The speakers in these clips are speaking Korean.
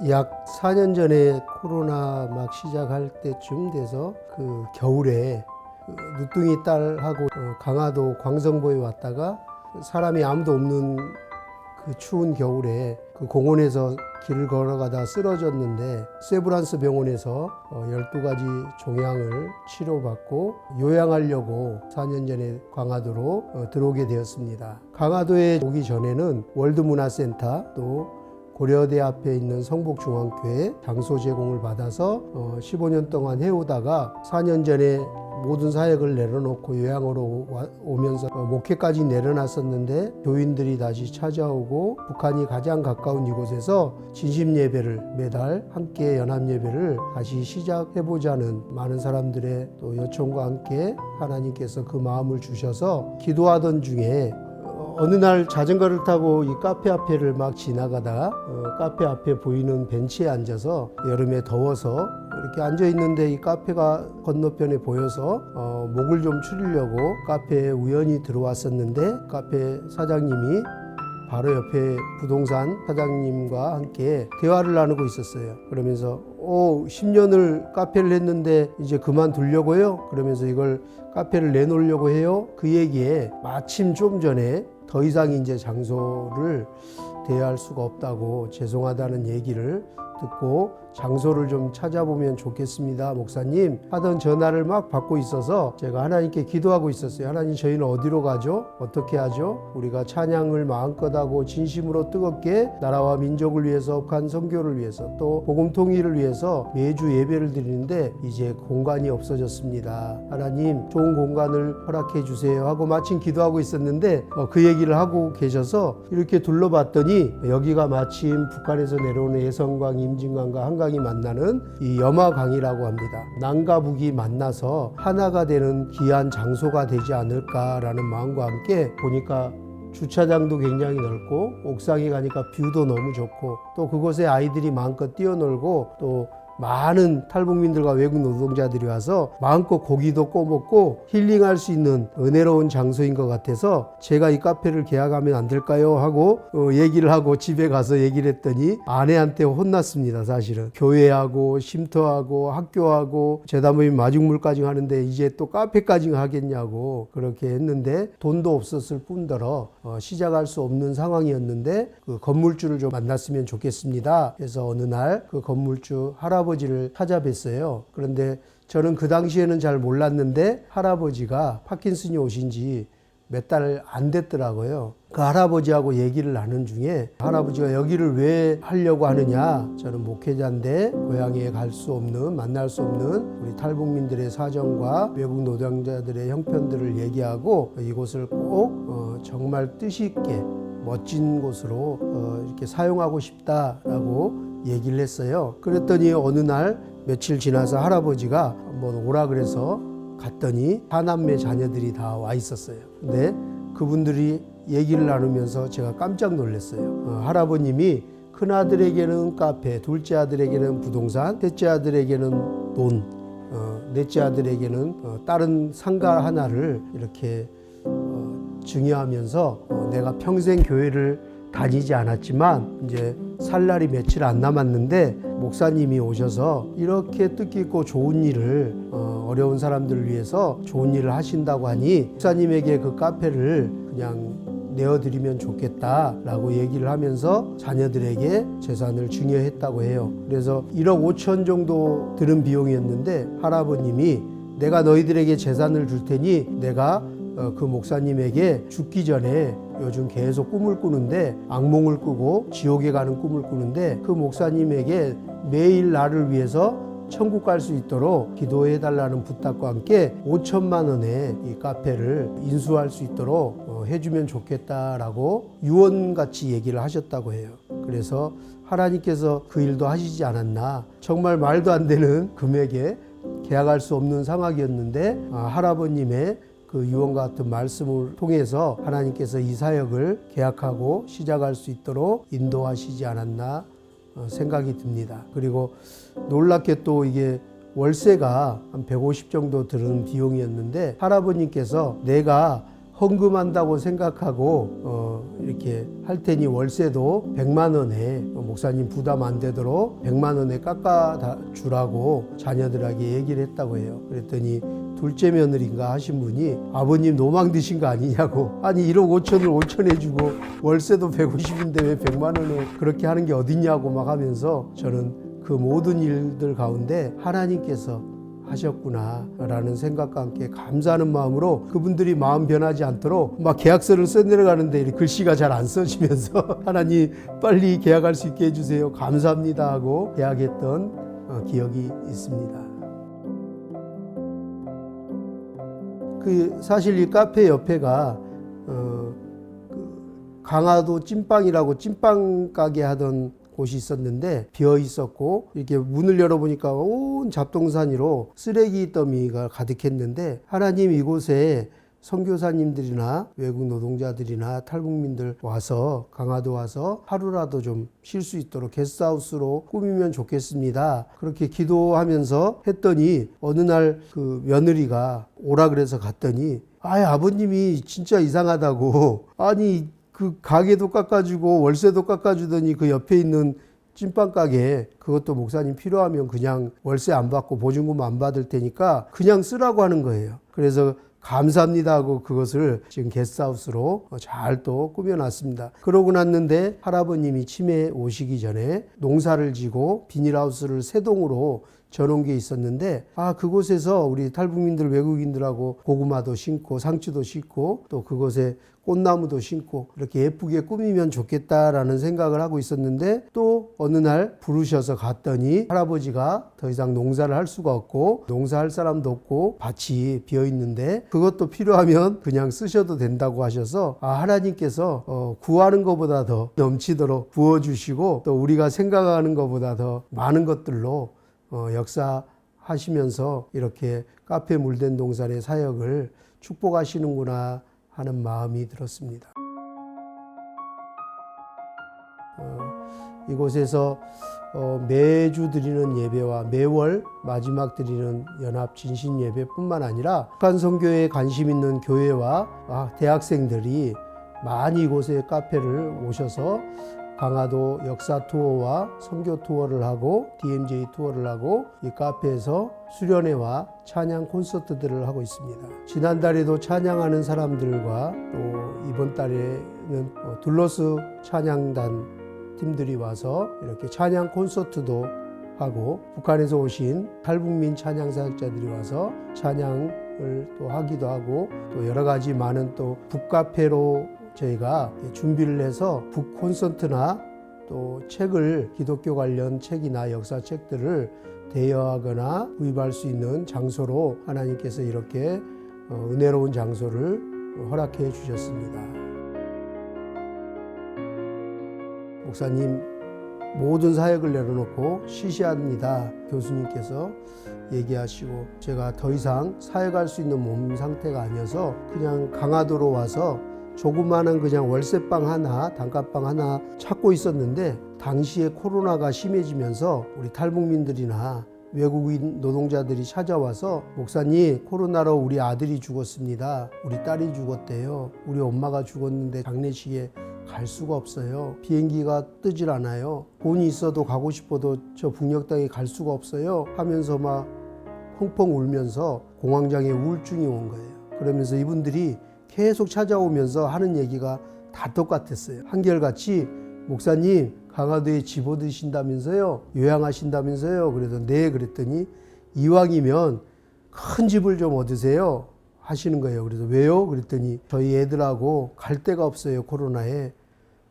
약 4년 전에 코로나 막 시작할 때쯤 돼서 그 겨울에 늦둥이 딸하고 강화도 광성보에 왔다가 사람이 아무도 없는 그 추운 겨울에 그 공원에서 길을 걸어가다 쓰러졌는데 세브란스 병원에서 12가지 종양을 치료받고 요양하려고 4년 전에 강화도로 들어오게 되었습니다. 강화도에 오기 전에는 월드문화센터 또 고려대 앞에 있는 성북중앙교회 장소 제공을 받아서 15년 동안 해오다가 4년 전에 모든 사역을 내려놓고 요양으로 오면서 목회까지 내려놨었는데 교인들이 다시 찾아오고 북한이 가장 가까운 이곳에서 진심 예배를 매달 함께 연합 예배를 다시 시작해보자는 많은 사람들의 또 요청과 함께 하나님께서 그 마음을 주셔서 기도하던 중에 어느 날 자전거를 타고 이 카페 앞에를 막 지나가다가 카페 앞에 보이는 벤치에 앉아서 여름에 더워서 이렇게 앉아 있는데 이 카페가 건너편에 보여서 목을 좀 추리려고 카페에 우연히 들어왔었는데 카페 사장님이 바로 옆에 부동산 사장님과 함께 대화를 나누고 있었어요. 그러면서 10년을 카페를 했는데 이제 그만두려고요? 그러면서 이걸 카페를 내놓으려고 해요? 그 얘기에 마침 좀 전에 더 이상 이제 장소를 대여할 수가 없다고 죄송하다는 얘기를 듣고 장소를 좀 찾아보면 좋겠습니다 목사님 하던 전화를 막 받고 있어서 제가 하나님께 기도하고 있었어요. 하나님 저희는 어디로 가죠? 어떻게 하죠? 우리가 찬양을 마음껏 하고 진심으로 뜨겁게 나라와 민족을 위해서 북한 선교를 위해서 또 복음 통일을 위해서 매주 예배를 드리는데 이제 공간이 없어졌습니다. 하나님 좋은 공간을 허락해 주세요 하고 마침 기도하고 있었는데 그 얘기를 하고 계셔서 이렇게 둘러봤더니 여기가 마침 북한에서 내려오는 예성강 임진강과 한강이 만나는 이 염화강이라고 합니다. 남과 북이 만나서 하나가 되는 귀한 장소가 되지 않을까라는 마음과 함께 보니까 주차장도 굉장히 넓고 옥상에 가니까 뷰도 너무 좋고 또 그곳에 아이들이 마음껏 뛰어놀고 또 많은 탈북민들과 외국 노동자들이 와서 마음껏 고기도 꺼먹고 힐링할 수 있는 은혜로운 장소인 것 같아서 제가 이 카페를 계약하면 안 될까요? 하고 얘기를 하고 집에 가서 얘기를 했더니 아내한테 혼났습니다. 사실은 교회하고 쉼터하고 학교하고 재단모임 마중물까지 하는데 이제 또 카페까지 하겠냐고 그렇게 했는데 돈도 없었을 뿐더러 시작할 수 없는 상황이었는데 그 건물주를 좀 만났으면 좋겠습니다. 그래서 어느 날 그 건물주 할아버지를 찾아뵀어요. 그런데 저는 그 당시에는 잘 몰랐는데 할아버지가 파킨슨이 오신 지 몇 달 안 됐더라고요. 그 할아버지하고 얘기를 나눈 중에 할아버지가 여기를 왜 하려고 하느냐, 저는 목회자인데 고향에 갈 수 없는 만날 수 없는 우리 탈북민들의 사정과 외국 노동자들의 형편들을 얘기하고 이곳을 꼭 정말 뜻 있게 멋진 곳으로 이렇게 사용하고 싶다라고 얘기를 했어요. 그랬더니 어느 날 며칠 지나서 할아버지가 한번 오라 그래서 갔더니 4남매 자녀들이 다 와 있었어요. 근데 그분들이 얘기를 나누면서 제가 깜짝 놀랐어요. 할아버님이 큰아들에게는 카페, 둘째 아들에게는 부동산, 셋째 아들에게는 돈, 넷째 아들에게는 다른 상가 하나를 이렇게 증여하면서 내가 평생 교회를 다니지 않았지만 이제 살 날이 며칠 안 남았는데 목사님이 오셔서 이렇게 뜻깊고 좋은 일을 어려운 사람들을 위해서 좋은 일을 하신다고 하니 목사님에게 그 카페를 그냥 내어드리면 좋겠다라고 얘기를 하면서 자녀들에게 재산을 증여했다고 해요. 그래서 1억 5천 정도 드는 비용이었는데 할아버님이 내가 너희들에게 재산을 줄 테니 내가 그 목사님에게 죽기 전에 요즘 계속 꿈을 꾸는데 악몽을 꾸고 지옥에 가는 꿈을 꾸는데 그 목사님에게 매일 나를 위해서 천국 갈 수 있도록 기도해 달라는 부탁과 함께 5천만 원에 이 카페를 인수할 수 있도록 해주면 좋겠다라고 유언같이 얘기를 하셨다고 해요. 그래서 하나님께서 그 일도 하시지 않았나. 정말 말도 안 되는 금액에 계약할 수 없는 상황이었는데 할아버님의 그 유언과 같은 말씀을 통해서 하나님께서 이 사역을 계약하고 시작할 수 있도록 인도하시지 않았나 생각이 듭니다. 그리고 놀랍게 또 이게 월세가 한 150 정도 드는 비용이었는데 할아버님께서 내가 헌금한다고 생각하고 이렇게 할 테니 월세도 100만 원에 목사님 부담 안 되도록 100만 원에 깎아 주라고 자녀들에게 얘기를 했다고 해요. 그랬더니 둘째 며느리인가 하신 분이 아버님 노망 드신 거 아니냐고, 아니 1억 5천을 5천 해주고 월세도 150인데 왜 100만 원을 그렇게 하는 게 어딨냐고 막 하면서 저는 그 모든 일들 가운데 하나님께서 하셨구나 라는 생각과 함께 감사하는 마음으로 그분들이 마음 변하지 않도록 막 계약서를 써내려가는데 글씨가 잘 안 써지면서 하나님 빨리 계약할 수 있게 해주세요, 감사합니다 하고 계약했던 기억이 있습니다. 사실 이 카페 옆에가 강화도 찐빵이라고 찐빵 가게 하던 곳이 있었는데 비어 있었고, 이렇게 문을 열어보니까 온 잡동사니로 쓰레기 더미가 가득했는데 하나님 이곳에 선교사님들이나 외국 노동자들이나 탈북민들 와서 강화도 와서 하루라도 좀 쉴 수 있도록 게스트하우스로 꾸미면 좋겠습니다. 그렇게 기도하면서 했더니 어느 날 그 며느리가 오라 그래서 갔더니 아버님이 진짜 이상하다고, 아니 그 가게도 깎아주고 월세도 깎아주더니 그 옆에 있는 찐빵 가게 그것도 목사님 필요하면 그냥 월세 안 받고 보증금 안 받을 테니까 그냥 쓰라고 하는 거예요. 그래서 감사합니다 하고 그것을 지금 게스트하우스로 잘 또 꾸며놨습니다. 그러고 났는데 할아버님이 치매 오시기 전에 농사를 지고 비닐하우스를 세 동으로 전원 게 있었는데 그곳에서 우리 탈북민들 외국인들하고 고구마도 심고 상추도 심고 또 그곳에 꽃나무도 심고 이렇게 예쁘게 꾸미면 좋겠다라는 생각을 하고 있었는데 또 어느 날 부르셔서 갔더니 할아버지가 더 이상 농사를 할 수가 없고 농사할 사람도 없고 밭이 비어 있는데 그것도 필요하면 그냥 쓰셔도 된다고 하셔서 하나님께서 구하는 것보다 더 넘치도록 부어주시고 또 우리가 생각하는 것보다 더 많은 것들로 역사하시면서 이렇게 카페 물된 동산의 사역을 축복하시는구나 하는 마음이 들었습니다. 이곳에서 매주 드리는 예배와 매월 마지막 드리는 연합 진신 예배뿐만 아니라 북한 선교에 관심 있는 교회와 대학생들이 많이 이곳에 카페를 오셔서 강화도 역사 투어와 선교 투어를 하고 DMJ 투어를 하고 이 카페에서 수련회와 찬양 콘서트들을 하고 있습니다. 지난달에도 찬양하는 사람들과 또 이번 달에는 둘러스 찬양단 팀들이 와서 이렇게 찬양 콘서트도 하고 북한에서 오신 탈북민 찬양 사역자들이 와서 찬양을 또 하기도 하고 또 여러 가지 많은 또 북카페로 저희가 준비를 해서 북 콘서트나 또 책을 기독교 관련 책이나 역사책들을 대여하거나 구입할 수 있는 장소로 하나님께서 이렇게 은혜로운 장소를 허락해 주셨습니다. 목사님 모든 사역을 내려놓고 쉬시합니다. 교수님께서 얘기하시고 제가 더 이상 사역할 수 있는 몸 상태가 아니어서 그냥 강화도로 와서 조그마한 그냥 월세방 하나, 단칸방 하나 찾고 있었는데 당시에 코로나가 심해지면서 우리 탈북민들이나 외국인 노동자들이 찾아와서 목사님 코로나로 우리 아들이 죽었습니다. 우리 딸이 죽었대요. 우리 엄마가 죽었는데 장례식에 갈 수가 없어요. 비행기가 뜨질 않아요. 돈이 있어도 가고 싶어도 저 북녘 땅에 갈 수가 없어요 하면서 막 펑펑 울면서 공황장애 우울증이 온 거예요. 그러면서 이분들이 계속 찾아오면서 하는 얘기가 다 똑같았어요. 한결같이 목사님 강화도에 집 얻으신다면서요? 요양하신다면서요? 그래서 네 그랬더니 이왕이면 큰 집을 좀 얻으세요 하시는 거예요. 그래서 왜요? 그랬더니 저희 애들하고 갈 데가 없어요. 코로나에.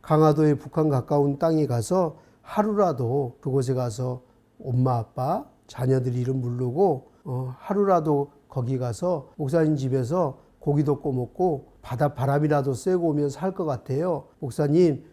강화도에 북한 가까운 땅에 가서 하루라도 그곳에 가서 엄마 아빠 자녀들 이름 부르고 하루라도 거기 가서 목사님 집에서 고기도 구워 먹고 바람이라도 쐬고 오면 살 것 같아요. 목사님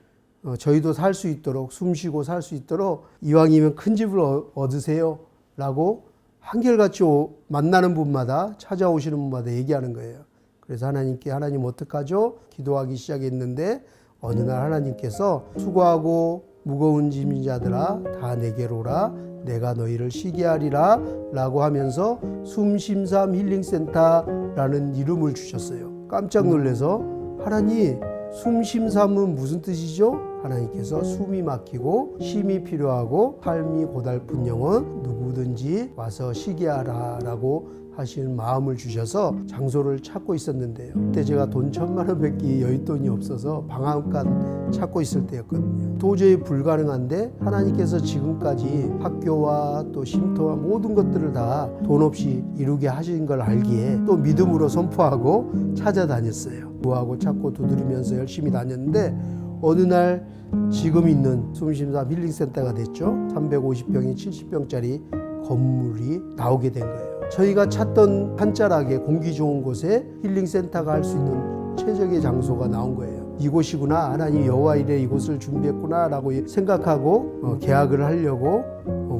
저희도 살 수 있도록 숨 쉬고 살 수 있도록 이왕이면 큰 집을 얻으세요 라고 한결같이 만나는 분마다 찾아오시는 분마다 얘기하는 거예요. 그래서 하나님께 하나님 어떡하죠? 기도하기 시작했는데 어느 날 하나님께서 수고하고 무거운 짐진 자들아 다 내게로 오라 내가 너희를 쉬게 하리라 라고 하면서 숨심삼 힐링센터라는 이름을 주셨어요. 깜짝 놀라서 하나님 숨 쉼 삼은 무슨 뜻이죠? 하나님께서 숨이 막히고 쉼이 필요하고 삶이 고달픈 영혼 누구든지 와서 쉬게 하라 라고 하시는 마음을 주셔서 장소를 찾고 있었는데요. 그때 제가 돈 1,000만 원 밖에 여윳돈이 없어서 방앗간 찾고 있을 때였거든요. 도저히 불가능한데 하나님께서 지금까지 학교와 또 쉼터와 모든 것들을 다 돈 없이 이루게 하신 걸 알기에 또 믿음으로 선포하고 찾아다녔어요. 구하고 찾고 두드리면서 열심히 다녔는데 어느 날 지금 있는 숨쉼삼 힐링센터가 됐죠. 350평이 70평짜리 건물이 나오게 된 거예요. 저희가 찾던 한자락에 공기 좋은 곳에 힐링센터가 할 수 있는 최적의 장소가 나온 거예요. 이곳이구나, 하나님 여호와 이래 이곳을 준비했구나 라고 생각하고 계약을 하려고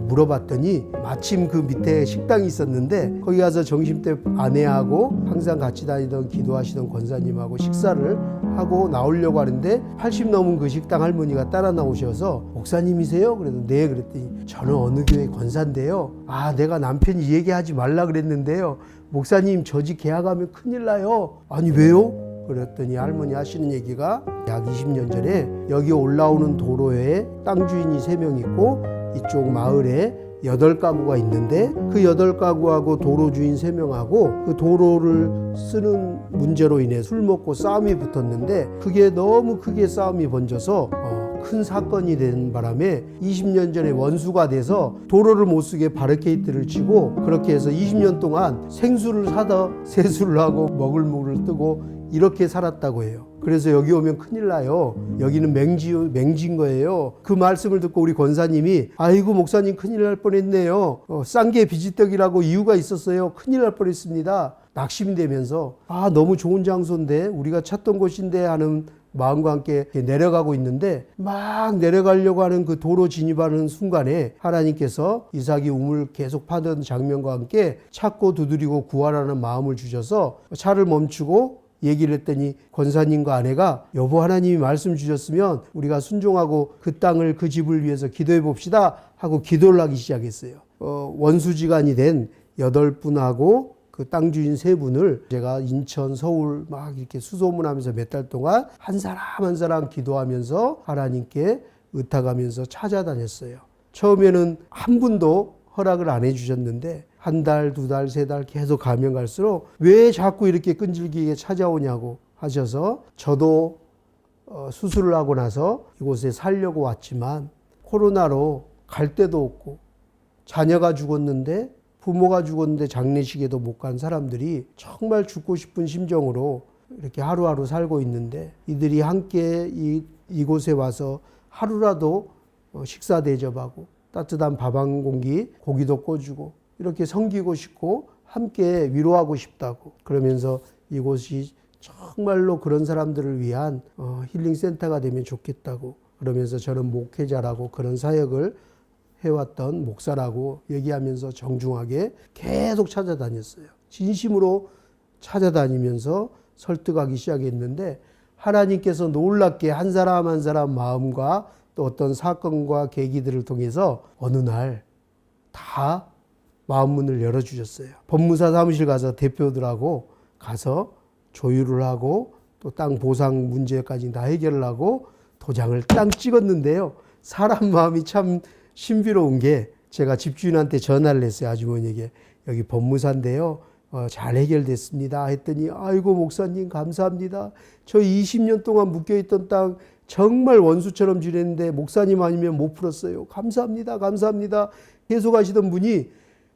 물어봤더니 마침 그 밑에 식당이 있었는데 거기 가서 점심때 아내하고 항상 같이 다니던 기도하시던 권사님하고 식사를 하고 나오려고 하는데 80 넘은 그 식당 할머니가 따라 나오셔서 목사님이세요? 그래서 네. 그랬더니 저는 어느 교회 권사인데요. 아, 내가 남편이 얘기하지 말라 그랬는데요. 목사님 저 집 계약하면 큰일 나요. 아니 왜요? 그랬더니 할머니 하시는 얘기가 약 20년 전에 여기 올라오는 도로에 땅 주인이 3명 있고 이쪽 마을에 8가구가 있는데 그 8가구하고 도로 주인 3명하고 그 도로를 쓰는 문제로 인해 술 먹고 싸움이 붙었는데 그게 너무 크게 싸움이 번져서 큰 사건이 된 바람에 20년 전에 원수가 돼서 도로를 못 쓰게 바리케이트를 치고 그렇게 해서 20년 동안 생수를 사다 세수를 하고 먹을 물을 뜨고 이렇게 살았다고 해요. 그래서 여기 오면 큰일 나요. 여기는 맹지인 거예요. 그 말씀을 듣고 우리 권사님이 아이고 목사님 큰일 날 뻔했네요. 싼 게 비지떡이라고 이유가 있었어요. 큰일 날 뻔했습니다. 낙심되면서 아 너무 좋은 장소인데 우리가 찾던 곳인데 하는 마음과 함께 내려가고 있는데 막 내려가려고 하는 그 도로 진입하는 순간에 하나님께서 이삭이 우물 계속 파던 장면과 함께 찾고 두드리고 구하라는 마음을 주셔서 차를 멈추고 얘기를 했더니 권사님과 아내가 여보 하나님이 말씀 주셨으면 우리가 순종하고 그 땅을 그 집을 위해서 기도해 봅시다 하고 기도를 하기 시작했어요. 원수지간이 된 8분하고 그 땅 주인 3분을 제가 인천, 서울 막 이렇게 수소문하면서 몇 달 동안 한 사람 한 사람 기도하면서 하나님께 의탁하면서 찾아다녔어요. 처음에는 한 분도 허락을 안 해주셨는데 한 달, 2달, 3달 계속 가면 갈수록 왜 자꾸 이렇게 끈질기게 찾아오냐고 하셔서 저도 수술을 하고 나서 이곳에 살려고 왔지만 코로나로 갈 데도 없고 자녀가 죽었는데 부모가 죽었는데 장례식에도 못 간 사람들이 정말 죽고 싶은 심정으로 이렇게 하루하루 살고 있는데 이들이 함께 이곳에 와서 하루라도 식사 대접하고 따뜻한 밥 한 공기 고기도 꺼주고 이렇게 섬기고 싶고 함께 위로하고 싶다고 그러면서 이곳이 정말로 그런 사람들을 위한 힐링센터가 되면 좋겠다고 그러면서 저는 목회자라고 그런 사역을 해왔던 목사라고 얘기하면서 정중하게 계속 찾아다녔어요. 진심으로 찾아다니면서 설득하기 시작했는데 하나님께서 놀랍게 한 사람 한 사람 마음과 또 어떤 사건과 계기들을 통해서 어느 날 다 마음문을 열어주셨어요. 법무사 사무실 가서 대표들하고 가서 조율을 하고 또 땅 보상 문제까지 다 해결을 하고 도장을 딱 찍었는데요. 사람 마음이 참 신비로운 게 제가 집주인한테 전화를 했어요. 아주머니에게 여기 법무사인데요. 잘 해결됐습니다. 했더니 아이고 목사님 감사합니다. 저 20년 동안 묶여있던 땅 정말 원수처럼 지냈는데 목사님 아니면 못 풀었어요. 감사합니다. 감사합니다. 계속 하시던 분이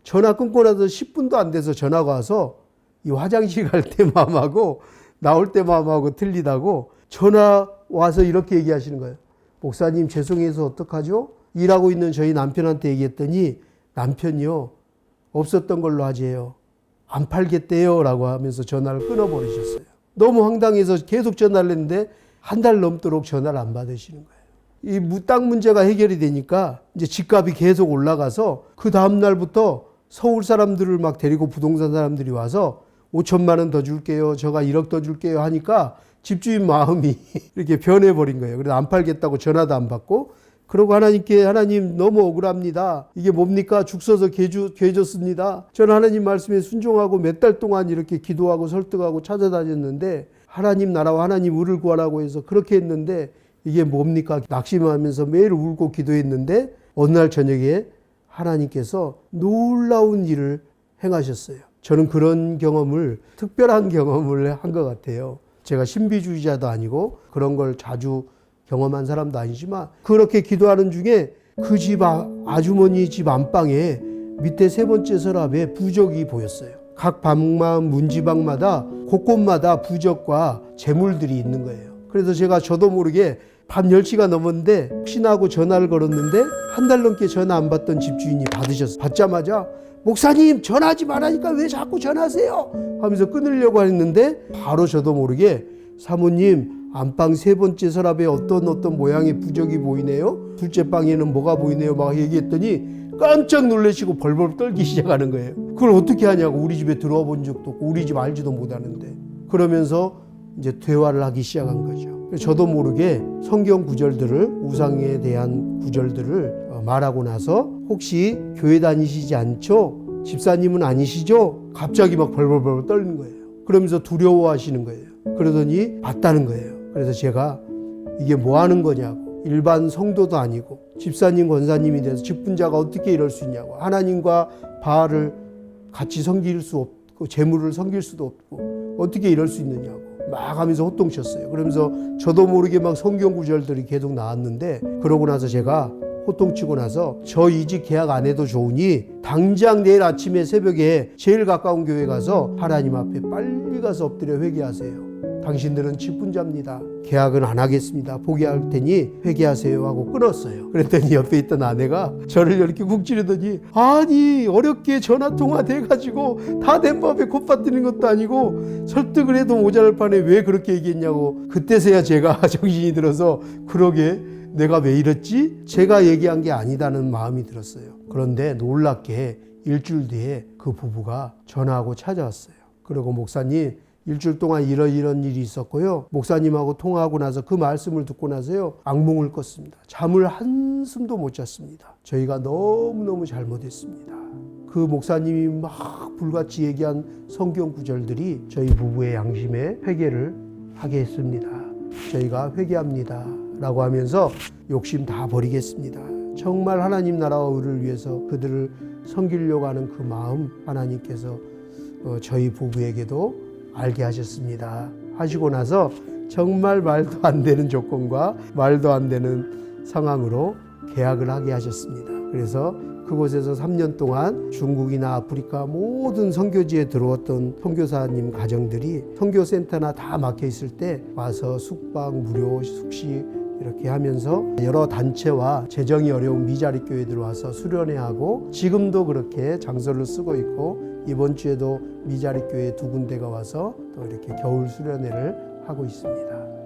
전화 끊고 나서 10분도 안 돼서 전화가 와서 이 화장실 갈 때 마음하고 나올 때 마음하고 틀리다고 전화 와서 이렇게 얘기하시는 거예요. 목사님 죄송해서 어떡하죠? 일하고 있는 저희 남편한테 얘기했더니 남편이요. 없었던 걸로 하재요. 안 팔겠대요 라고 하면서 전화를 끊어버리셨어요. 너무 황당해서 계속 전화를 했는데 한 달 넘도록 전화를 안 받으시는 거예요. 이 땅 문제가 해결이 되니까 이제 집값이 계속 올라가서 그 다음 날부터 서울 사람들을 막 데리고 부동산 사람들이 와서 5천만 원 더 줄게요. 제가 1억 더 줄게요 하니까 집주인 마음이 이렇게 변해버린 거예요. 그래서 안 팔겠다고 전화도 안 받고 그러고 하나님께 하나님 너무 억울합니다. 이게 뭡니까? 죽 써서 괴줬습니다. 저는 하나님 말씀에 순종하고 몇 달 동안 이렇게 기도하고 설득하고 찾아다녔는데 하나님 나라와 하나님 의를 구하라고 해서 그렇게 했는데 이게 뭡니까? 낙심하면서 매일 울고 기도했는데 어느 날 저녁에 하나님께서 놀라운 일을 행하셨어요. 저는 그런 경험을 특별한 경험을 한 것 같아요. 제가 신비주의자도 아니고 그런 걸 자주 경험한 사람도 아니지만 그렇게 기도하는 중에 그 집 아주머니 집 안방에 밑에 세 번째 서랍에 부적이 보였어요. 각 방만 문지방마다 곳곳마다 부적과 재물들이 있는 거예요. 그래서 제가 저도 모르게 밤 10시가 넘었는데 혹시나 하고 전화를 걸었는데 한 달 넘게 전화 안 받던 집주인이 받으셨어요. 받자마자 목사님 전화하지 말라니까 왜 자꾸 전화하세요? 하면서 끊으려고 했는데 바로 저도 모르게 사모님 안방 세 번째 서랍에 어떤 모양의 부적이 보이네요. 둘째 방에는 뭐가 보이네요. 막 얘기했더니 깜짝 놀라시고 벌벌 떨기 시작하는 거예요. 그걸 어떻게 하냐고. 우리 집에 들어와 본 적도 없고 우리 집 알지도 못하는데. 그러면서 이제 대화를 하기 시작한 거죠. 저도 모르게 성경 구절들을 우상에 대한 구절들을 말하고 나서 혹시 교회 다니시지 않죠? 집사님은 아니시죠? 갑자기 막 벌벌 떨는 거예요. 그러면서 두려워하시는 거예요. 그러더니 맞다는 거예요. 그래서 제가 이게 뭐 하는 거냐고. 일반 성도도 아니고 집사님 권사님이 돼서 직분자가 어떻게 이럴 수 있냐고. 하나님과 바알을 같이 섬길 수 없고 재물을 섬길 수도 없고 어떻게 이럴 수 있느냐고 막 하면서 호통쳤어요. 그러면서 저도 모르게 막 성경 구절들이 계속 나왔는데 그러고 나서 제가 호통치고 나서 저 이 집 계약 안 해도 좋으니 당장 내일 아침에 새벽에 제일 가까운 교회 가서 하나님 앞에 빨리 가서 엎드려 회개하세요. 당신들은 직분자입니다. 계약은 안 하겠습니다. 포기할 테니 회개하세요 하고 끊었어요. 그랬더니 옆에 있던 아내가 저를 이렇게 국 찌르더니 아니 어렵게 전화통화 돼가지고 다 된 법에 콧받드는 것도 아니고 설득을 해도 모자랄 판에 왜 그렇게 얘기했냐고. 그때서야 제가 정신이 들어서 그러게 내가 왜 이랬지? 제가 얘기한 게 아니다는 마음이 들었어요. 그런데 놀랍게 일주일 뒤에 그 부부가 전화하고 찾아왔어요. 그리고 목사님 일주일 동안 이런 일이 있었고요. 목사님하고 통화하고 나서 그 말씀을 듣고 나서요. 악몽을 꿨습니다. 잠을 한숨도 못 잤습니다. 저희가 너무너무 잘못했습니다. 그 목사님이 막 불같이 얘기한 성경 구절들이 저희 부부의 양심에 회개를 하게 했습니다. 저희가 회개합니다. 라고 하면서 욕심 다 버리겠습니다. 정말 하나님 나라와 의를 위해서 그들을 섬기려고 하는 그 마음 하나님께서 저희 부부에게도 알게 하셨습니다. 하시고 나서 정말 말도 안 되는 조건과 말도 안 되는 상황으로 계약을 하게 하셨습니다. 그래서 그곳에서 3년 동안 중국이나 아프리카 모든 선교지에 들어왔던 선교사님 가정들이 선교센터나 다 막혀 있을 때 와서 숙박, 무료 숙식 이렇게 하면서 여러 단체와 재정이 어려운 미자리 교회들 와서 수련회하고 지금도 그렇게 장소를 쓰고 있고 이번 주에도 미자리 교회 2군데가 와서 또 이렇게 겨울 수련회를 하고 있습니다.